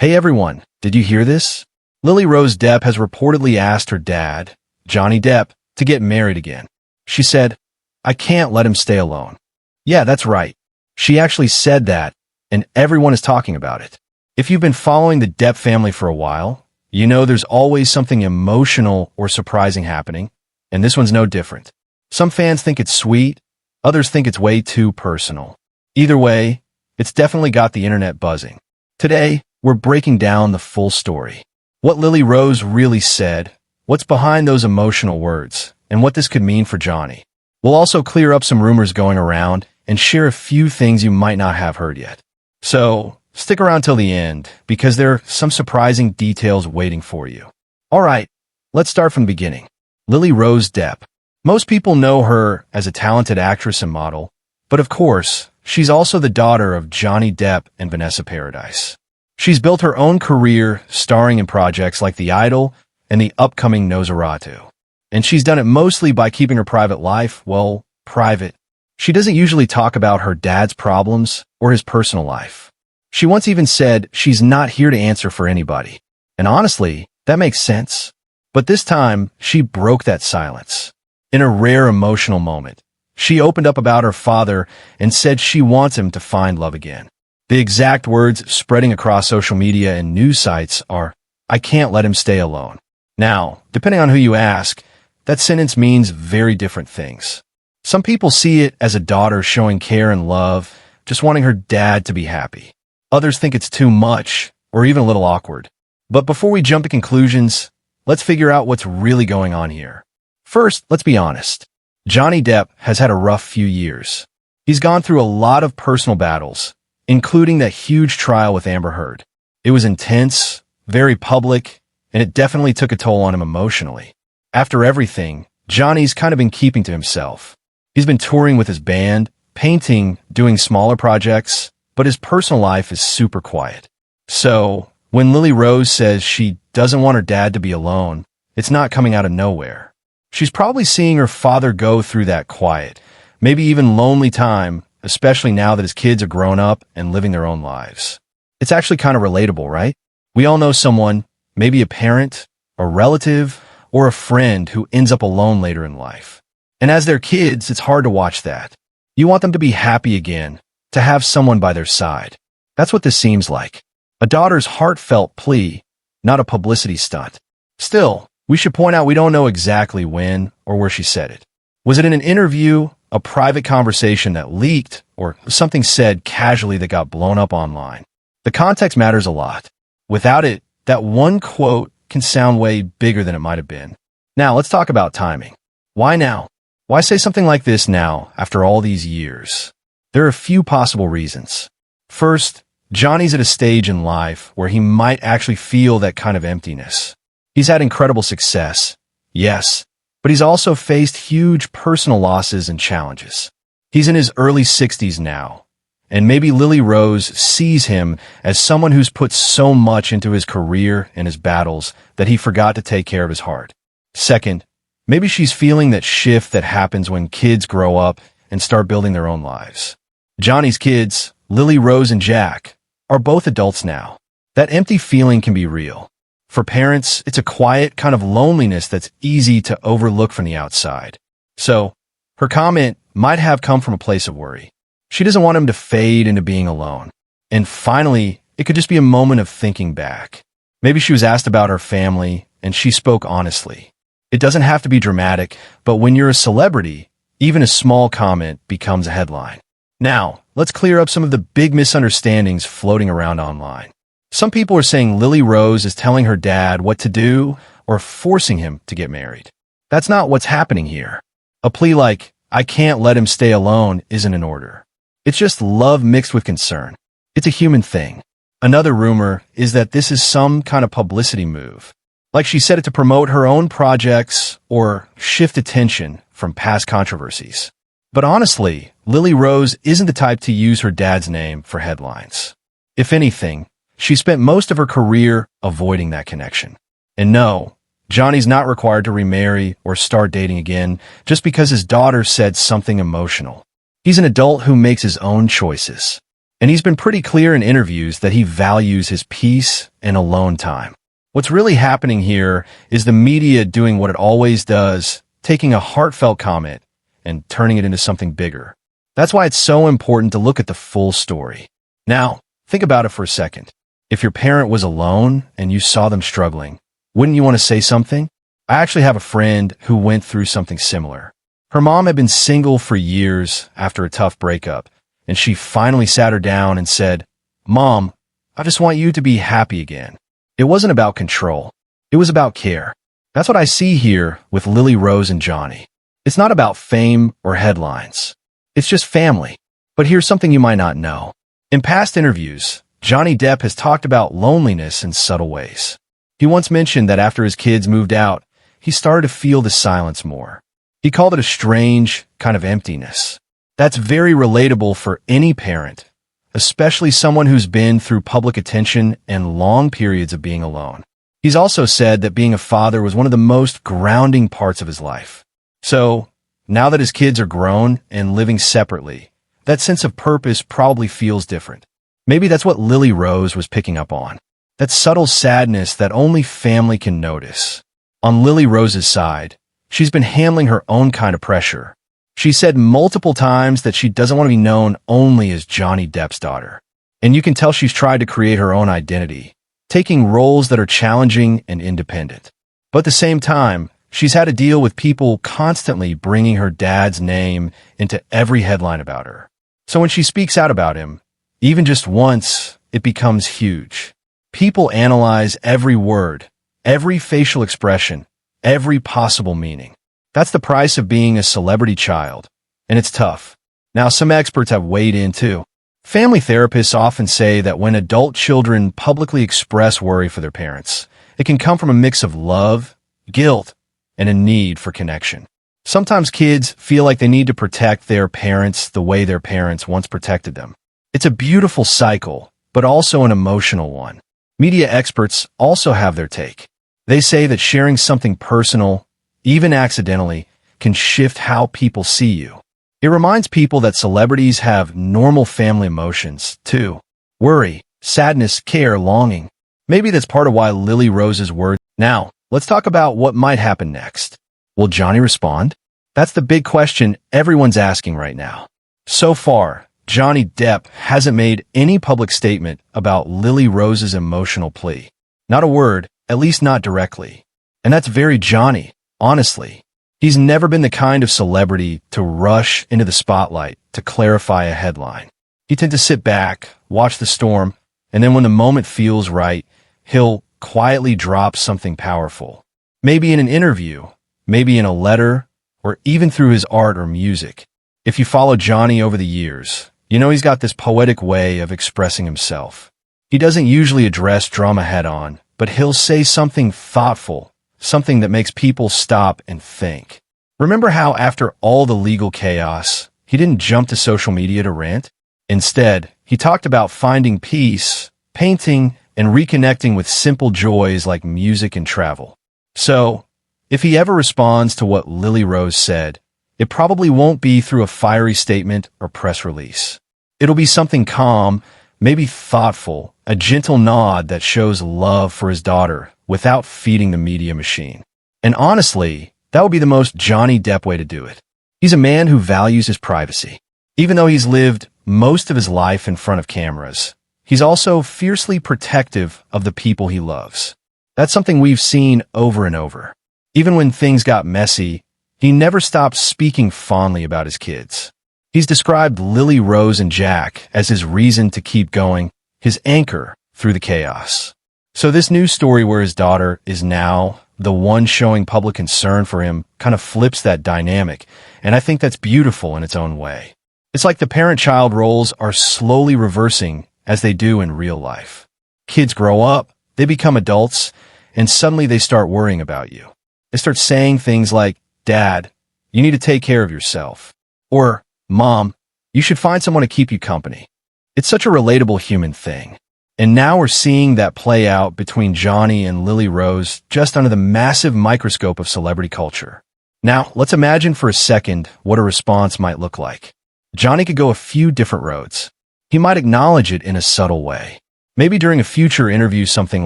Hey everyone, did you hear this? Lily-Rose Depp has reportedly asked her dad, Johnny Depp, to get married again. She said, "I can't let him stay alone." Yeah, that's right. She actually said that, and everyone is talking about it. If you've been following the Depp family for a while, you know there's always something emotional or surprising happening, and this one's no different. Some fans think it's sweet, others think it's way too personal. Either way, it's definitely got the internet buzzing. Today, we're breaking down the full story. What Lily-Rose really said, what's behind those emotional words, and what this could mean for Johnny. We'll also clear up some rumors going around and share a few things you might not have heard yet. So, stick around till the end, because there are some surprising details waiting for you. Alright, let's start from the beginning. Lily-Rose Depp. Most people know her as a talented actress and model, but of course, she's also the daughter of Johnny Depp and Vanessa Paradis. She's built her own career starring in projects like The Idol and the upcoming Nosferatu. And she's done it mostly by keeping her private life, well, private. She doesn't usually talk about her dad's problems or his personal life. She once even said she's not here to answer for anybody. And honestly, that makes sense. But this time, she broke that silence. In a rare emotional moment, she opened up about her father and said she wants him to find love again. The exact words spreading across social media and news sites are, "I can't let him stay alone." Now, depending on who you ask, that sentence means very different things. Some people see it as a daughter showing care and love, just wanting her dad to be happy. Others think it's too much, or even a little awkward. But before we jump to conclusions, let's figure out what's really going on here. First, let's be honest. Johnny Depp has had a rough few years. He's gone through a lot of personal battles, including that huge trial with Amber Heard. It was intense, very public, and it definitely took a toll on him emotionally. After everything, Johnny's kind of been keeping to himself. He's been touring with his band, painting, doing smaller projects, but his personal life is super quiet. So, when Lily-Rose says she doesn't want her dad to be alone, it's not coming out of nowhere. She's probably seeing her father go through that quiet, maybe even lonely time, especially now that his kids are grown up and living their own lives. It's actually kind of relatable, right? We all know someone, maybe a parent, a relative, or a friend who ends up alone later in life. And as their kids, it's hard to watch that. You want them to be happy again, to have someone by their side. That's what this seems like. A daughter's heartfelt plea, not a publicity stunt. Still, we should point out we don't know exactly when or where she said it. Was it in an interview, a private conversation that leaked, or something said casually that got blown up online? The context matters a lot. Without it, that one quote can sound way bigger than it might have been. Now, let's talk about timing. Why now? Why say something like this now, after all these years? There are a few possible reasons. First, Johnny's at a stage in life where he might actually feel that kind of emptiness. He's had incredible success, yes, but he's also faced huge personal losses and challenges. He's in his early 60s now, and maybe Lily-Rose sees him as someone who's put so much into his career and his battles that he forgot to take care of his heart. Second, maybe she's feeling that shift that happens when kids grow up and start building their own lives. Johnny's kids, Lily-Rose and Jack, are both adults now. That empty feeling can be real. For parents, it's a quiet kind of loneliness that's easy to overlook from the outside. So, her comment might have come from a place of worry. She doesn't want him to fade into being alone. And finally, it could just be a moment of thinking back. Maybe she was asked about her family, and she spoke honestly. It doesn't have to be dramatic, but when you're a celebrity, even a small comment becomes a headline. Now, let's clear up some of the big misunderstandings floating around online. Some people are saying Lily-Rose is telling her dad what to do or forcing him to get married. That's not what's happening here. A plea like, "I can't let him stay alone," isn't in order. It's just love mixed with concern. It's a human thing. Another rumor is that this is some kind of publicity move. Like she said it to promote her own projects or shift attention from past controversies. But honestly, Lily-Rose isn't the type to use her dad's name for headlines. If anything, she spent most of her career avoiding that connection. And no, Johnny's not required to remarry or start dating again just because his daughter said something emotional. He's an adult who makes his own choices. And he's been pretty clear in interviews that he values his peace and alone time. What's really happening here is the media doing what it always does, taking a heartfelt comment and turning it into something bigger. That's why it's so important to look at the full story. Now, think about it for a second. If your parent was alone and you saw them struggling, wouldn't you want to say something? I actually have a friend who went through something similar. Her mom had been single for years after a tough breakup, and she finally sat her down and said, "Mom, I just want you to be happy again." It wasn't about control. It was about care. That's what I see here with Lily-Rose and Johnny. It's not about fame or headlines. It's just family. But here's something you might not know. In past interviews, Johnny Depp has talked about loneliness in subtle ways. He once mentioned that after his kids moved out, he started to feel the silence more. He called it a strange kind of emptiness. That's very relatable for any parent, especially someone who's been through public attention and long periods of being alone. He's also said that being a father was one of the most grounding parts of his life. So, now that his kids are grown and living separately, that sense of purpose probably feels different. Maybe that's what Lily-Rose was picking up on. That subtle sadness that only family can notice. On Lily-Rose's side, she's been handling her own kind of pressure. She said multiple times that she doesn't want to be known only as Johnny Depp's daughter. And you can tell she's tried to create her own identity, taking roles that are challenging and independent. But at the same time, she's had to deal with people constantly bringing her dad's name into every headline about her. So when she speaks out about him, even just once, it becomes huge. People analyze every word, every facial expression, every possible meaning. That's the price of being a celebrity child, and it's tough. Now, some experts have weighed in too. Family therapists often say that when adult children publicly express worry for their parents, it can come from a mix of love, guilt, and a need for connection. Sometimes kids feel like they need to protect their parents the way their parents once protected them. It's a beautiful cycle, but also an emotional one. Media experts also have their take. They say that sharing something personal, even accidentally, can shift how people see you. It reminds people that celebrities have normal family emotions, too. Worry, sadness, care, longing. Maybe that's part of why Lily-Rose's words. Now, let's talk about what might happen next. Will Johnny respond? That's the big question everyone's asking right now. So far, Johnny Depp hasn't made any public statement about Lily-Rose's emotional plea. Not a word, at least not directly. And that's very Johnny, honestly. He's never been the kind of celebrity to rush into the spotlight to clarify a headline. He tends to sit back, watch the storm, and then when the moment feels right, he'll quietly drop something powerful. Maybe in an interview, maybe in a letter, or even through his art or music. If you follow Johnny over the years, you know he's got this poetic way of expressing himself. He doesn't usually address drama head-on, but he'll say something thoughtful, something that makes people stop and think. Remember how after all the legal chaos, he didn't jump to social media to rant? Instead, he talked about finding peace, painting, and reconnecting with simple joys like music and travel. So, if he ever responds to what Lily-Rose said, it probably won't be through a fiery statement or press release. It'll be something calm, maybe thoughtful, a gentle nod that shows love for his daughter without feeding the media machine. And honestly, that would be the most Johnny Depp way to do it. He's a man who values his privacy. Even though he's lived most of his life in front of cameras, he's also fiercely protective of the people he loves. That's something we've seen over and over. Even when things got messy, he never stopped speaking fondly about his kids. He's described Lily-Rose and Jack as his reason to keep going, his anchor through the chaos. So this new story where his daughter is now the one showing public concern for him kind of flips that dynamic, and I think that's beautiful in its own way. It's like the parent-child roles are slowly reversing as they do in real life. Kids grow up, they become adults, and suddenly they start worrying about you. They start saying things like, "Dad, you need to take care of yourself." Or, "Mom, you should find someone to keep you company." It's such a relatable human thing. And now we're seeing that play out between Johnny and Lily-Rose just under the massive microscope of celebrity culture. Now, let's imagine for a second what a response might look like. Johnny could go a few different roads. He might acknowledge it in a subtle way. Maybe during a future interview something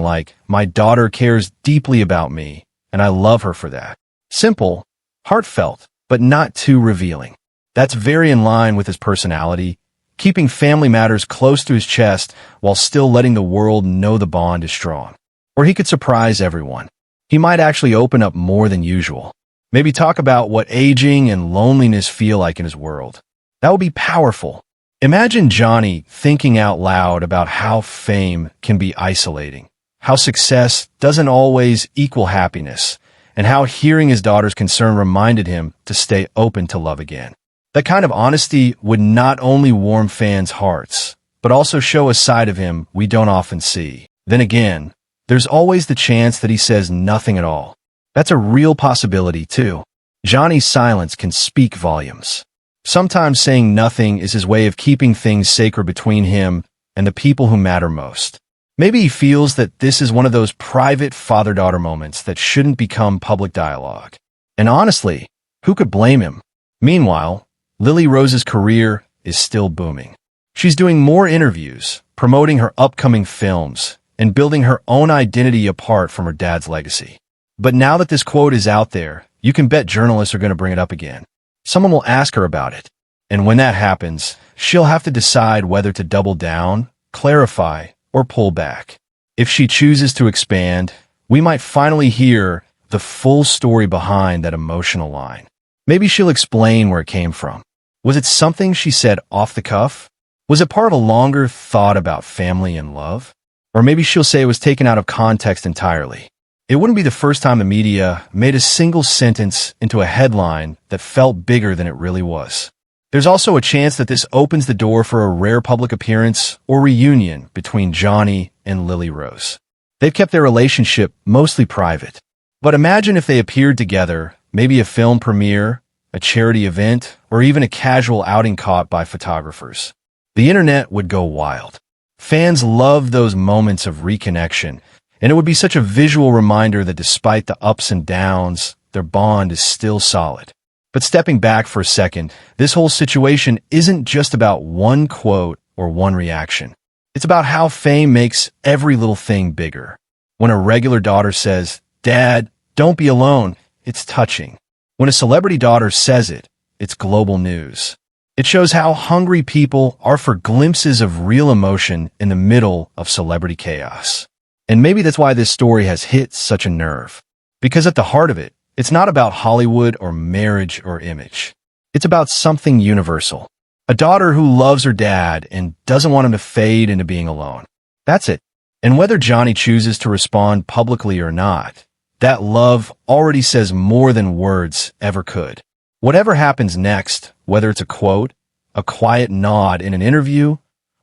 like, "My daughter cares deeply about me, and I love her for that." Simple, heartfelt, but not too revealing. That's very in line with his personality, keeping family matters close to his chest while still letting the world know the bond is strong. Or he could surprise everyone. He might actually open up more than usual. Maybe talk about what aging and loneliness feel like in his world. That would be powerful. Imagine Johnny thinking out loud about how fame can be isolating, how success doesn't always equal happiness, and how hearing his daughter's concern reminded him to stay open to love again. That kind of honesty would not only warm fans' hearts, but also show a side of him we don't often see. Then again, there's always the chance that he says nothing at all. That's a real possibility, too. Johnny's silence can speak volumes. Sometimes saying nothing is his way of keeping things sacred between him and the people who matter most. Maybe he feels that this is one of those private father-daughter moments that shouldn't become public dialogue. And honestly, who could blame him? Meanwhile, Lily-Rose's career is still booming. She's doing more interviews, promoting her upcoming films, and building her own identity apart from her dad's legacy. But now that this quote is out there, you can bet journalists are going to bring it up again. Someone will ask her about it. And when that happens, she'll have to decide whether to double down, clarify, or pull back. If she chooses to expand, we might finally hear the full story behind that emotional line. Maybe she'll explain where it came from. Was it something she said off the cuff? Was it part of a longer thought about family and love? Or maybe she'll say it was taken out of context entirely. It wouldn't be the first time the media made a single sentence into a headline that felt bigger than it really was. There's also a chance that this opens the door for a rare public appearance or reunion between Johnny and Lily-Rose. They've kept their relationship mostly private. But imagine if they appeared together, maybe a film premiere, a charity event, or even a casual outing caught by photographers. The internet would go wild. Fans love those moments of reconnection, and it would be such a visual reminder that despite the ups and downs, their bond is still solid. But stepping back for a second, this whole situation isn't just about one quote or one reaction. It's about how fame makes every little thing bigger. When a regular daughter says, "Dad, don't be alone," it's touching. When a celebrity daughter says it, it's global news. It shows how hungry people are for glimpses of real emotion in the middle of celebrity chaos. And maybe that's why this story has hit such a nerve. Because at the heart of it, it's not about Hollywood or marriage or image. It's about something universal. A daughter who loves her dad and doesn't want him to fade into being alone. That's it. And whether Johnny chooses to respond publicly or not, that love already says more than words ever could. Whatever happens next, whether it's a quote, a quiet nod in an interview,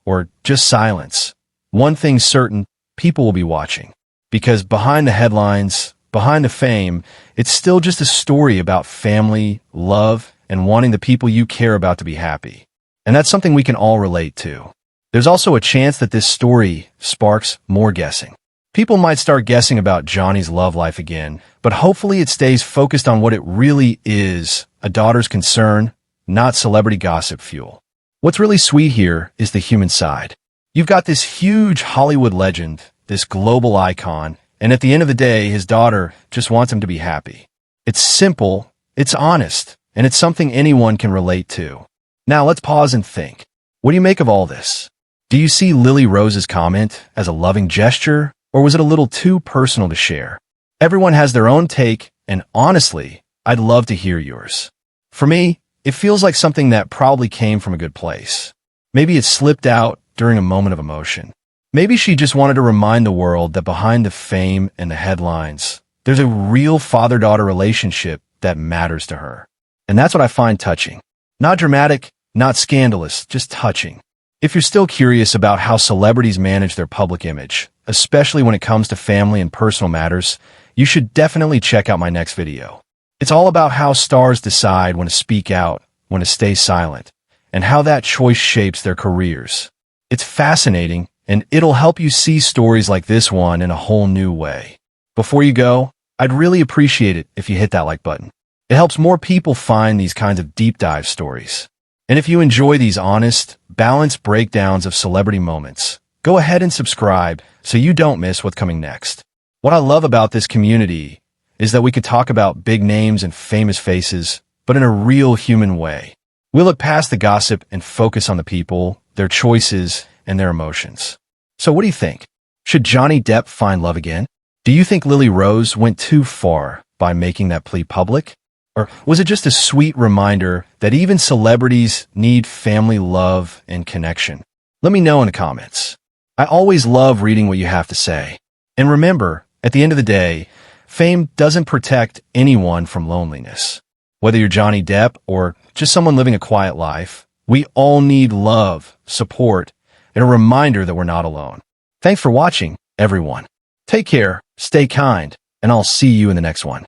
or just silence, one thing's certain, people will be watching. Because behind the headlines, behind the fame, it's still just a story about family, love, and wanting the people you care about to be happy. And that's something we can all relate to. There's also a chance that this story sparks more guessing. People might start guessing about Johnny's love life again, but hopefully it stays focused on what it really is, a daughter's concern, not celebrity gossip fuel. What's really sweet here is the human side. You've got this huge Hollywood legend, this global icon, and at the end of the day, his daughter just wants him to be happy. It's simple, it's honest, and it's something anyone can relate to. Now let's pause and think. What do you make of all this? Do you see Lily-Rose's comment as a loving gesture, or was it a little too personal to share? Everyone has their own take, and honestly, I'd love to hear yours. For me, it feels like something that probably came from a good place. Maybe it slipped out during a moment of emotion. Maybe she just wanted to remind the world that behind the fame and the headlines, there's a real father-daughter relationship that matters to her. And that's what I find touching. Not dramatic, not scandalous, just touching. If you're still curious about how celebrities manage their public image, especially when it comes to family and personal matters, you should definitely check out my next video. It's all about how stars decide when to speak out, when to stay silent, and how that choice shapes their careers. It's fascinating, and it'll help you see stories like this one in a whole new way. Before you go, I'd really appreciate it if you hit that like button. It helps more people find these kinds of deep dive stories. And if you enjoy these honest, balanced breakdowns of celebrity moments, go ahead and subscribe so you don't miss what's coming next. What I love about this community is that we could talk about big names and famous faces, but in a real human way. We look past the gossip and focus on the people, their choices, and their emotions. So what do you think? Should Johnny Depp find love again? Do you think Lily-Rose went too far by making that plea public? Or was it just a sweet reminder that even celebrities need family love and connection? Let me know in the comments. I always love reading what you have to say. And remember, at the end of the day, fame doesn't protect anyone from loneliness. Whether you're Johnny Depp or just someone living a quiet life, we all need love, support, and a reminder that we're not alone. Thanks for watching, everyone. Take care, stay kind, and I'll see you in the next one.